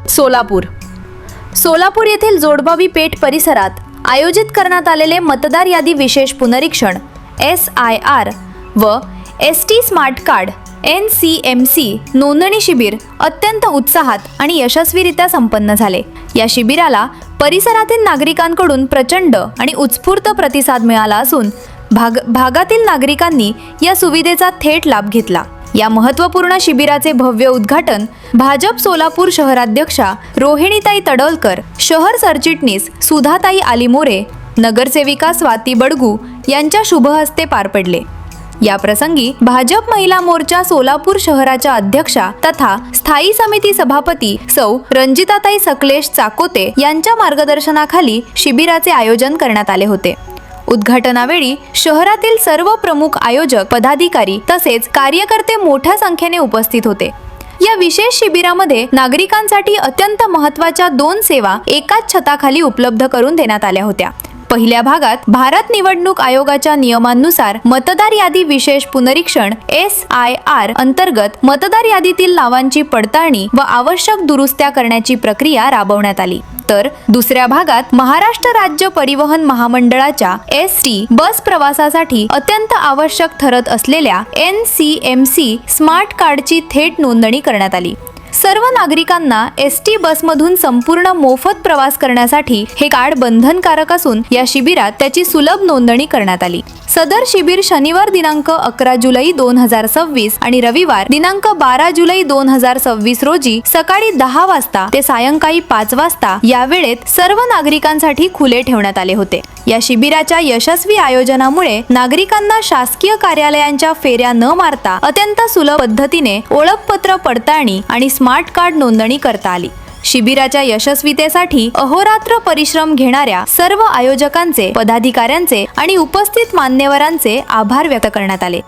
सोलापूर येथील जोडबावी पेठ परिसरात आयोजित करण्यात आलेले मतदार यादी विशेष पुनरीक्षण SIR व ST स्मार्ट कार्ड NCMC नोंदणी शिबिर अत्यंत उत्साहात आणि यशस्वीरित्या संपन्न झाले। या शिबिराला परिसरातील नागरिकांकडून प्रचंड आणि उत्स्फूर्त प्रतिसाद मिळाला असून भागातील नागरिकांनी या सुविधेचा थेट लाभ घेतला। या महत्त्वपूर्ण शिबिराचे भव्य उद्घाटन भाजप सोलापूर शहराध्यक्षा रोहिणीताई तडोलकर, शहर सरचिटणीस सुधाताई आलीमोरे, नगरसेविका स्वाती बडगू यांच्या शुभ हस्ते पार पडले। या प्रसंगी भाजप महिला मोर्चा सोलापूर शहराच्या अध्यक्षा तथा स्थायी समिती सभापती सौ रंजिताताई सकलेश चाकोते यांच्या मार्गदर्शनाखाली शिबिराचे आयोजन करण्यात आले होते। उद्घाटनावेळी शहरातील सर्व प्रमुख आयोजक, पदाधिकारी तसेच कार्यकर्ते मोठ्या संख्येने उपस्थित होते। या विशेष शिबिरामध्ये नागरिकांसाठी अत्यंत महत्त्वाच्या 2 सेवा एकाच छताखाली उपलब्ध करून देण्यात आल्या होत्या। पहिल्या भागात भारत निवडणूक आयोगाच्या नियमांनुसार मतदार यादी विशेष पुनरीक्षण SIR अंतर्गत मतदार यादीतील नावांची पडताळणी व आवश्यक दुरुस्त्या करण्याची प्रक्रिया राबवण्यात आली। तर दुसऱ्या भागात महाराष्ट्र राज्य परिवहन महामंडळाच्या ST बस प्रवासासाठी अत्यंत आवश्यक ठरत असलेल्या NCMC स्मार्ट कार्डची थेट नोंदणी करण्यात आली। सर्व नागरिकांना ST बसमधून संपूर्ण मोफत प्रवास करण्यासाठी हे कार्ड बंधनकारक असून या शिबिरात त्याची सुलभ नोंदणी करण्यात आली। सदर शिबिर शनिवार दिनांक 11 जुलै 2026 आणि रविवार दिनांक 12 जुलै 2026 रोजी सकाळी 10 वाजता ते सायंकाळी 5 वाजता या वेळेत सर्व नागरिकांसाठी खुले ठेवण्यात आले होते। या शिबिराच्या यशस्वी आयोजनामुळे नागरिकांना शासकीय कार्यालयांच्या फेऱ्या न मारता अत्यंत सुलभ पद्धतीने ओळखपत्र पडताळणी आणि स्मार्ट कार्ड नोंदणी करता आली। शिबिराच्या यशस्वीतेसाठी अहोरात्र परिश्रम घेणाऱ्या सर्व आयोजकांचे, पदाधिकाऱ्यांचे आणि उपस्थित मान्यवरांचे आभार व्यक्त करण्यात आले।